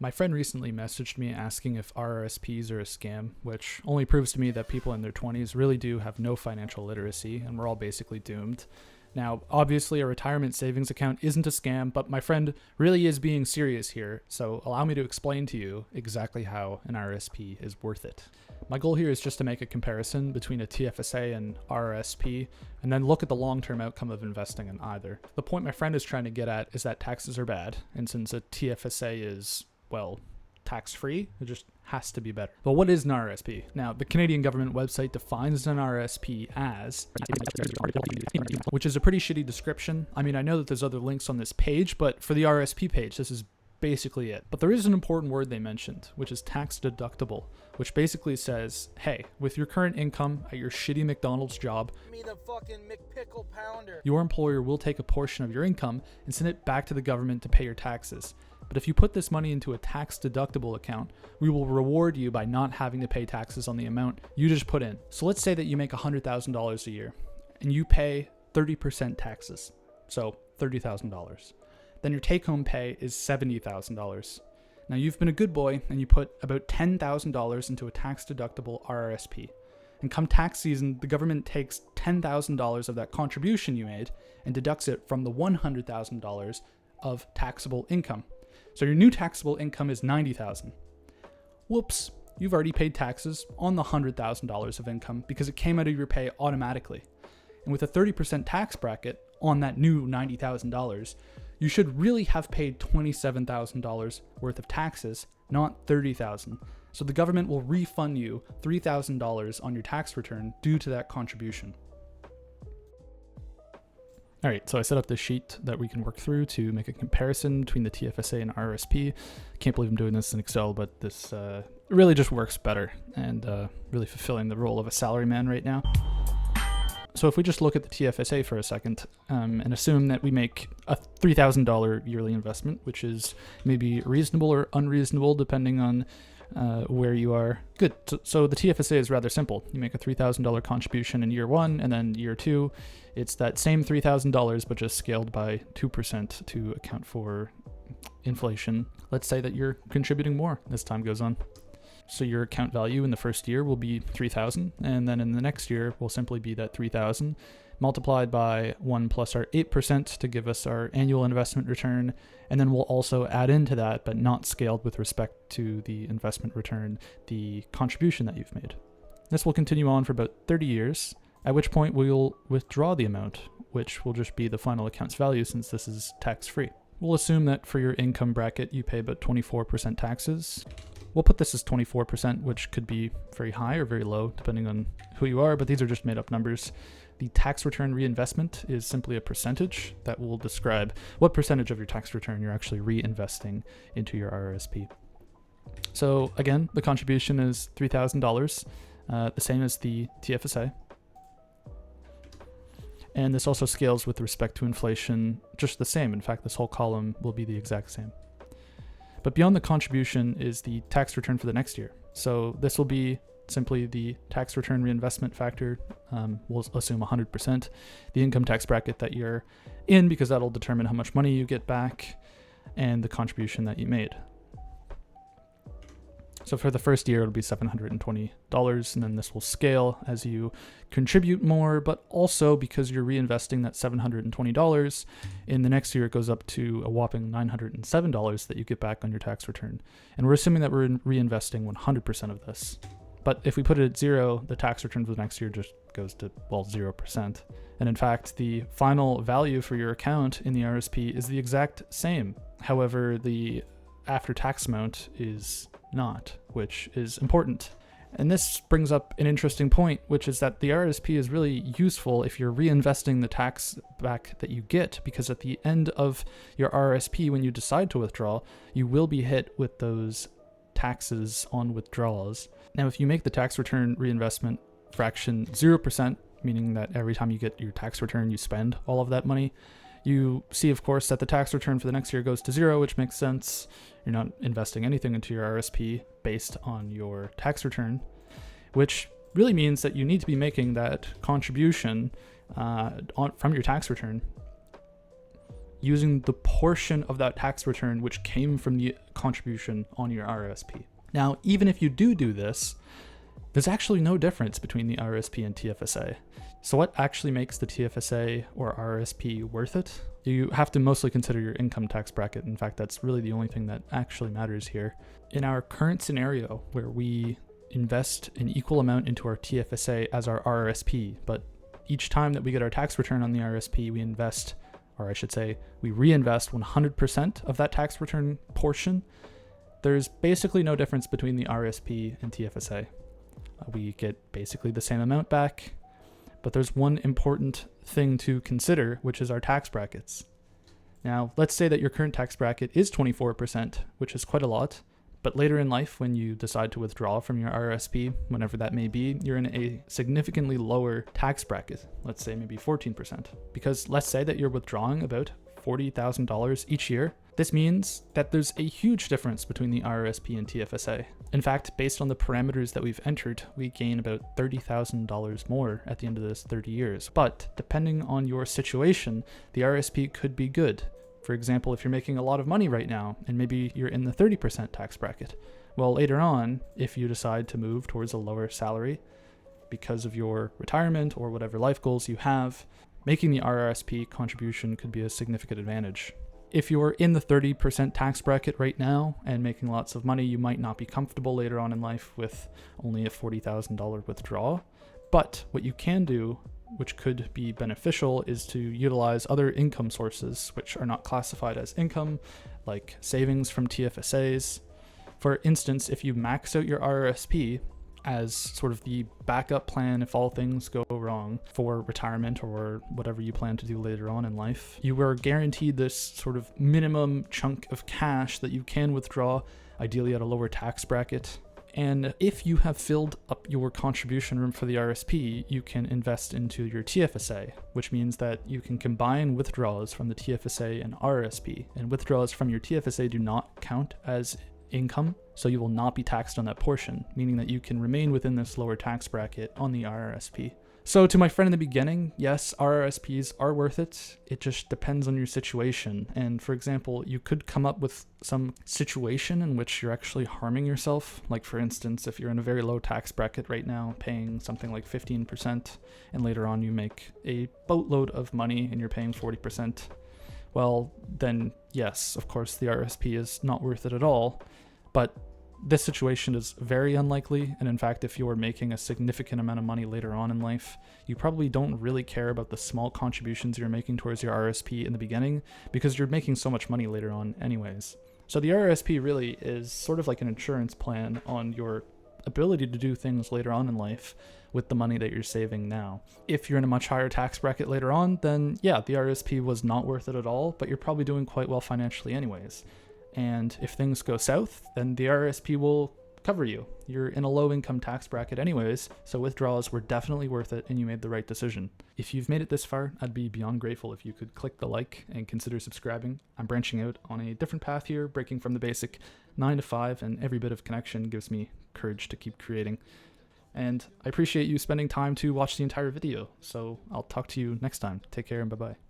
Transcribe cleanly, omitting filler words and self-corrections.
My friend recently messaged me asking if RRSPs are a scam, which only proves to me that people in their 20s really do have no financial literacy, and we're all basically doomed. Now, obviously, a retirement savings account isn't a scam, but my friend really is being serious here, so allow me to explain to you exactly how an RRSP is worth it. My goal here is just to make a comparison between a TFSA and RRSP, and then look at the long-term outcome of investing in either. The point my friend is trying to get at is that taxes are bad, and since a TFSA is, well, tax-free, it just has to be better. But what is an RRSP? Now, the Canadian government website defines an RRSP as, which is a pretty shitty description. I mean, I know that there's other links on this page, but for the RRSP page, this is basically it. But there is an important word they mentioned, which is tax deductible, which basically says, hey, with your current income at your shitty McDonald's job, Me the fucking McPickle pounder. your employer will take a portion of your income and send it back to the government to pay your taxes. But if you put this money into a tax deductible account, we will reward you by not having to pay taxes on the amount you just put in. So let's say that you make $100,000 a year and you pay 30% taxes, so $30,000. Then your take-home pay is $70,000. Now you've been a good boy and you put about $10,000 into a tax-deductible RRSP. And come tax season, the government takes $10,000 of that contribution you made and deducts it from the $100,000 of taxable income. So your new taxable income is $90,000. Whoops, you've already paid taxes on the $100,000 of income because it came out of your pay automatically. And with a 30% tax bracket on that new $90,000, you should really have paid $27,000 worth of taxes, not $30,000. So the government will refund you $3,000 on your tax return due to that contribution. All right, so I set up this sheet that we can work through to make a comparison between the TFSA and RRSP. Can't believe I'm doing this in Excel, but this really just works better and really fulfilling the role of a salaryman right now. So if we just look at the TFSA for a second and assume that we make a $3,000 yearly investment, which is maybe reasonable or unreasonable depending on where you are. Good. So the TFSA is rather simple. You make a $3,000 contribution in year one, and then year two, it's that same $3,000, but just scaled by 2% to account for inflation. Let's say that you're contributing more as time goes on. So your account value in the first year will be $3,000, and then in the next year will simply be that $3,000 multiplied by 1 plus our 8% to give us our annual investment return. And then we'll also add into that, but not scaled with respect to the investment return, the contribution that you've made. This will continue on for about 30 years, at which point we'll withdraw the amount, which will just be the final account's value since this is tax-free. We'll assume that for your income bracket, you pay about 24% taxes. We'll put this as 24%, which could be very high or very low, depending on who you are, but these are just made up numbers. The tax return reinvestment is simply a percentage that will describe what percentage of your tax return you're actually reinvesting into your RRSP. So again, the contribution is $3,000, the same as the TFSA. And this also scales with respect to inflation, just the same. In fact, this whole column will be the exact same. But beyond the contribution is the tax return for the next year. So this will be simply the tax return reinvestment factor. We'll assume 100%. The income tax bracket that you're in, because that'll determine how much money you get back, and the contribution that you made. So for the first year, it'll be $720, and then this will scale as you contribute more, but also because you're reinvesting that $720, in the next year it goes up to a whopping $907 that you get back on your tax return. And we're assuming that we're reinvesting 100% of this. But if we put it at zero, the tax return for the next year just goes to, well, 0%. And in fact, the final value for your account in the RSP is the exact same. However, the after-tax amount is not, which is important. And this brings up an interesting point, which is that the RRSP is really useful if you're reinvesting the tax back that you get, because at the end of your RRSP, when you decide to withdraw, you will be hit with those taxes on withdrawals. Now, if you make the tax return reinvestment fraction 0%, meaning that every time you get your tax return, you spend all of that money, you see, of course, that the tax return for the next year goes to zero, which makes sense. You're not investing anything into your RSP based on your tax return, which really means that you need to be making that contribution from your tax return. using the portion of that tax return which came from the contribution on your RRSP. Now, even if you do this, there's actually no difference between the RRSP and TFSA. So what actually makes the TFSA or RRSP worth it? You have to mostly consider your income tax bracket. In fact, that's really the only thing that actually matters here. In our current scenario, where we invest an equal amount into our TFSA as our RRSP, but each time that we get our tax return on the RRSP, we invest, or I should say, we reinvest 100% of that tax return portion, there's basically no difference between the RRSP and TFSA. We get basically the same amount back, but there's one important thing to consider, which is our tax brackets. Now, let's say that your current tax bracket is 24%, which is quite a lot, but later in life, when you decide to withdraw from your RRSP, whenever that may be, you're in a significantly lower tax bracket, let's say maybe 14%. Because let's say that you're withdrawing about $40,000 each year. This means that there's a huge difference between the RRSP and TFSA. In fact, based on the parameters that we've entered, we gain about $30,000 more at the end of this 30 years. But depending on your situation, the RRSP could be good. For example, if you're making a lot of money right now, and maybe you're in the 30% tax bracket, well, later on, if you decide to move towards a lower salary because of your retirement or whatever life goals you have, making the RRSP contribution could be a significant advantage. If you're in the 30% tax bracket right now and making lots of money, you might not be comfortable later on in life with only a $40,000 withdrawal. But what you can do, which could be beneficial, is to utilize other income sources which are not classified as income, like savings from TFSAs. For instance, if you max out your RRSP as sort of the backup plan if all things go wrong for retirement or whatever you plan to do later on in life, you are guaranteed this sort of minimum chunk of cash that you can withdraw, ideally at a lower tax bracket. And if you have filled up your contribution room for the RRSP, you can invest into your TFSA, which means that you can combine withdrawals from the TFSA and RRSP. And withdrawals from your TFSA do not count as income, so you will not be taxed on that portion, meaning that you can remain within this lower tax bracket on the RRSP. So to my friend in the beginning, yes, RRSPs are worth it. It just depends on your situation. And for example, you could come up with some situation in which you're actually harming yourself. Like for instance, if you're in a very low tax bracket right now, paying something like 15%, and later on you make a boatload of money and you're paying 40%, well, then yes, of course, the RRSP is not worth it at all. But this situation is very unlikely, and in fact, if you're making a significant amount of money later on in life, you probably don't really care about the small contributions you're making towards your RRSP in the beginning, because you're making so much money later on anyways. So the RRSP really is sort of like an insurance plan on your ability to do things later on in life with the money that you're saving now. If you're in a much higher tax bracket later on, then yeah, the RRSP was not worth it at all, but you're probably doing quite well financially anyways. And if things go south, then the RRSP will cover you. You're in a low income tax bracket anyways, so withdrawals were definitely worth it and you made the right decision. If you've made it this far, I'd be beyond grateful if you could click the like and consider subscribing. I'm branching out on a different path here, breaking from the basic 9 to 5, and every bit of connection gives me courage to keep creating. And I appreciate you spending time to watch the entire video, so I'll talk to you next time. Take care and bye-bye.